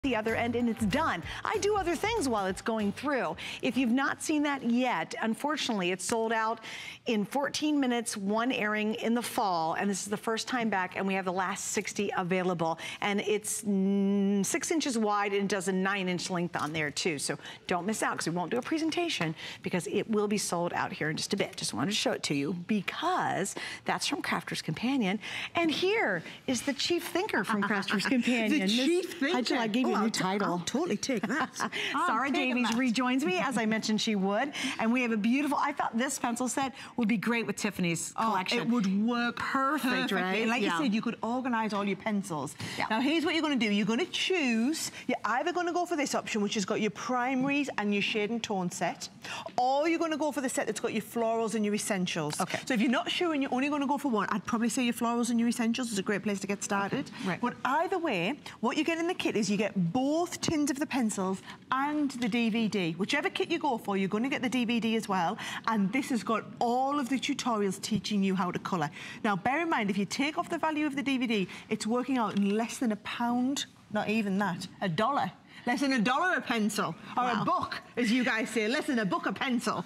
the other end and it's done. I do other things while it's going through. If you've not seen that yet, unfortunately, it's sold out in 14 minutes, one airing in the fall, and this is the first time back, and we have the last 60 available. And it's 6 inches wide and it does a 9-inch length on there too. So don't miss out, because we won't do a presentation because it will be sold out here in just a bit. Just wanted to show it to you because that's from Crafter's Companion. And here is the chief thinker from Crafter's Companion. The chief thinker. I gave you a new title. I'll totally take that. Sarah Davies rejoins me, as I mentioned she would. And we have a beautiful, I thought this pencil set would be great with Tiffany's collection. It would work perfectly. Right? Like you said, you could organize all your pencils. Now here's what you're going to do. You're going to choose, you're either going to go for this option, which has got your primaries and your shade and tone set, or you're going to go for the set that's got your florals and your essentials. Okay. So if you're not sure and you're only going to go for one, I'd probably say your florals and your essentials is a great place to get started. Okay. Right. But either way, what you get in the kit is you get both tins of the pencils and the DVD. Whichever kit you go for, you're going to get the DVD as well. And this has got all of the tutorials teaching you how to colour. Now, bear in mind, if you take off the value of the DVD, it's working out in less than £1, not even that, $1. Less than $1 a pencil, or a book, as you guys say. Less than a book a pencil.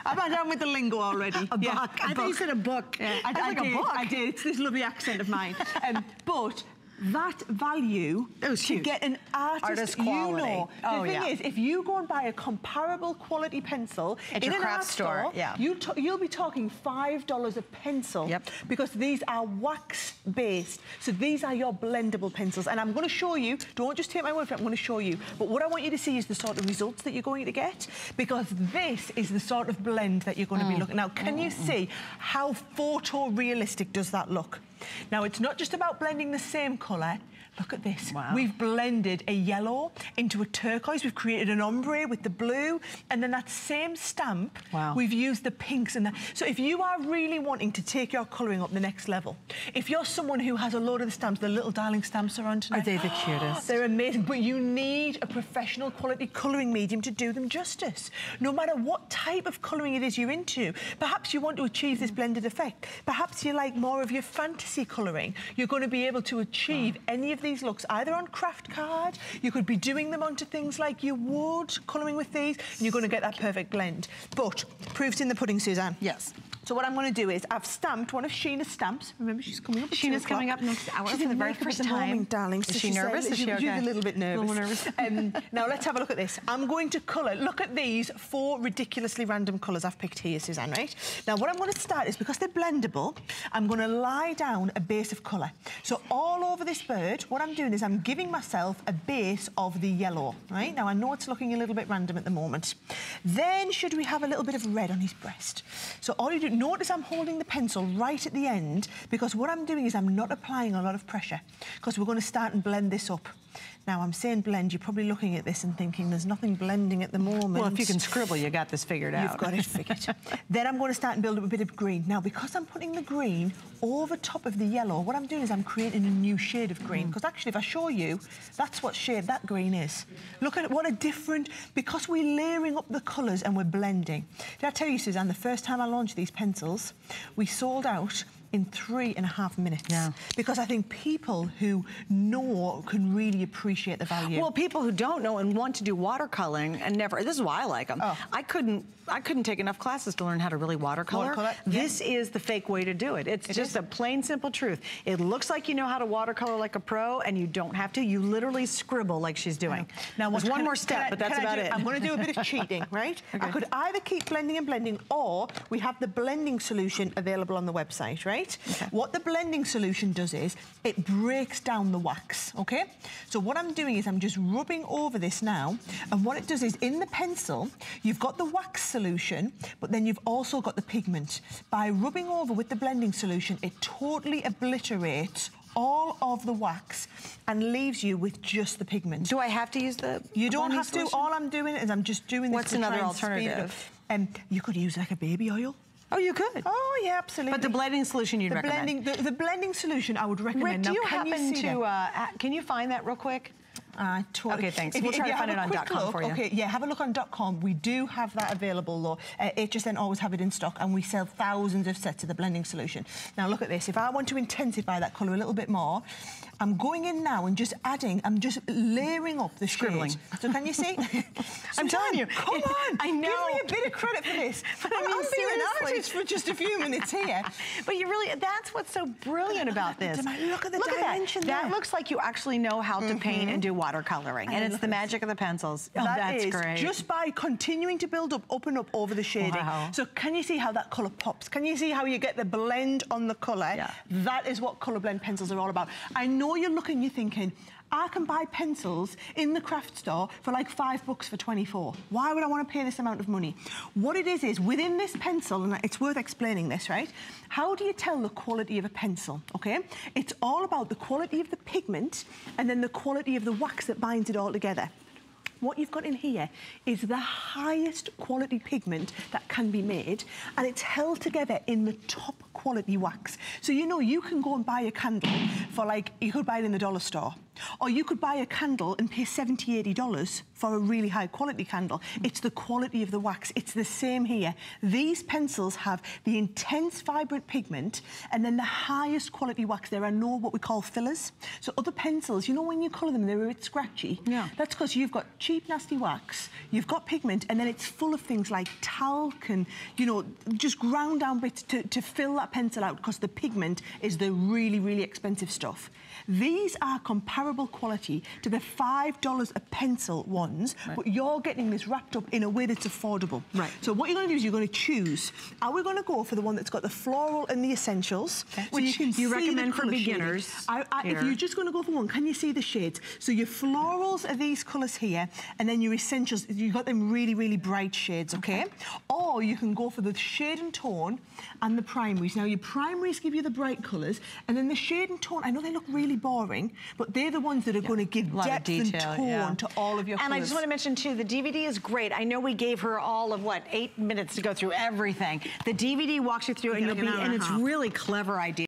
I'm not down with the lingo already. A book. I thought you said a book. Yeah, I did. A book. I did. It's this lovely accent of mine. But that value to get an artist quality. You know. The thing is, if you go and buy a comparable quality pencil in an art store, you'll be talking $5 a pencil because these are wax-based. So these are your blendable pencils. And I'm going to show you, don't just take my word for it, I'm going to show you. But what I want you to see is the sort of results that you're going to get, because this is the sort of blend that you're going to be looking. Now, can you see how photorealistic does that look? Now, it's not just about blending the same colour. Look at this. Wow. We've blended a yellow into a turquoise. We've created an ombre with the blue. And then that same stamp, we've used the pinks and that. So if you are really wanting to take your colouring up the next level, if you're someone who has a load of the stamps, the little darling stamps are on tonight. Are they the cutest? They're amazing. But you need a professional quality colouring medium to do them justice. No matter what type of colouring it is you're into. Perhaps you want to achieve this blended effect. Perhaps you like more of your fantasy colouring. You're going to be able to achieve any of these looks either on craft card, you could be doing them onto things like your wood, colouring with these, and you're going to get that perfect blend. But proof's in the pudding, Suzanne. Yes. So what I'm going to do is, I've stamped one of Sheena's stamps. Remember, she's coming up at Sheena's coming up next hour for the very first time. Moment, darling. Is she nervous? Is she okay? She's a little bit nervous. A little nervous. Now, let's have a look at this. I'm going to colour. Look at these 4 ridiculously random colours I've picked here, Suzanne, right? Now, what I'm going to start is, because they're blendable, I'm going to lie down a base of colour. So all over this bird, what I'm doing is I'm giving myself a base of the yellow, right? Now, I know it's looking a little bit random at the moment. Then, should we have a little bit of red on his breast? So all you do, notice I'm holding the pencil right at the end, because what I'm doing is I'm not applying a lot of pressure, because we're going to start and blend this up. Now, I'm saying blend, you're probably looking at this and thinking there's nothing blending at the moment. Well, if you can scribble, you got this figured out. You've got it figured. Then I'm going to start and build up a bit of green. Now, because I'm putting the green over top of the yellow, what I'm doing is I'm creating a new shade of green. Because actually, if I show you, that's what shade that green is. Look at it, what a different... Because we're layering up the colours and we're blending. Did I tell you, Suzanne, the first time I launched these pencils, we sold out in 3.5 minutes. Yeah. Because I think people who know can really appreciate the value. Well, people who don't know and want to do watercoloring and never, this is why I like them. I couldn't take enough classes to learn how to really watercolor. This is the fake way to do it. It's just a plain, simple truth. It looks like you know how to watercolor like a pro, and you don't have to. You literally scribble like she's doing. Now, there's one more step, but that's about it. I'm going to do a bit of cheating, right? Okay. I could either keep blending and blending, or we have the blending solution available on the website, right? Okay. What the blending solution does is it breaks down the wax, okay? So what I'm doing is I'm just rubbing over this now, and what it does is in the pencil, you've got the wax solution, but then you've also got the pigment. By rubbing over with the blending solution, it totally obliterates all of the wax and leaves you with just the pigment. Do I have to use the You don't have to. All I'm doing is I'm just doing this. What's another alternative? You could use like a baby oil. Oh, you could? Oh, yeah, absolutely. But the blending solution you'd recommend? The blending solution I would recommend. Rick, do you happen to... can you find that real quick? Okay, thanks. We'll try to find it on .com for you. Okay, yeah, have a look on .com. We do have that available, though. HSN always have it in stock, and we sell thousands of sets of the blending solution. Now, look at this. If I want to intensify that colour a little bit more, I'm going in now and just adding, I'm just layering up the scribbling. shade. So can you see? I'm telling you. Come on. I know. Give me a bit of credit for this. But I'm being an artist for just a few minutes here. But you really, that's what's so brilliant about this. Look at the dimension there. That looks like you actually know how to paint and do watercoloring. And it's the magic of the pencils. Oh, that's great. Just by continuing to build up and up over the shading. Wow. So can you see how that colour pops? Can you see how you get the blend on the colour? Yeah. That is what colour blend pencils are all about. I know you're looking, you're thinking, I can buy pencils in the craft store for like $5 for 24. Why would I want to pay this amount of money? What it is within this pencil, and it's worth explaining this, right? How do you tell the quality of a pencil, okay? It's all about the quality of the pigment and then the quality of the wax that binds it all together. What you've got in here is the highest quality pigment that can be made, and it's held together in the top quality wax. So you know, you can go and buy a candle for like, you could buy it in the dollar store, or you could buy a candle and pay $70, $80 for a really high quality candle. It's the quality of the wax. It's the same here. These pencils have the intense vibrant pigment and then the highest quality wax. There are no what we call fillers. So other pencils, you know, when you colour them, they're a bit scratchy. Yeah. That's because you've got cheap, nasty wax, you've got pigment, and then it's full of things like talc and, you know, just ground down bits to fill that pencil out, because the pigment is the really, really expensive stuff. These are comparable quality to the $5 a pencil ones, but you're getting this wrapped up in a way that's affordable. Right. So what you're going to do is you're going to choose. Are we going to go for the one that's got the floral and the essentials? Okay. Which you recommend for beginners. If you're just going to go for one, can you see the shades? So your florals are these colours here, and then your essentials, you've got them really, really bright shades, okay? Or you can go for the shade and tone and the primaries. Now, your primaries give you the bright colours, and then the shade and tone, I know they look really boring, but they're the ones that are going to give depth and tone to all of your colours. And I just want to mention, too, the DVD is great. I know we gave her all of, 8 minutes to go through everything. The DVD walks you through, and it's really clever idea.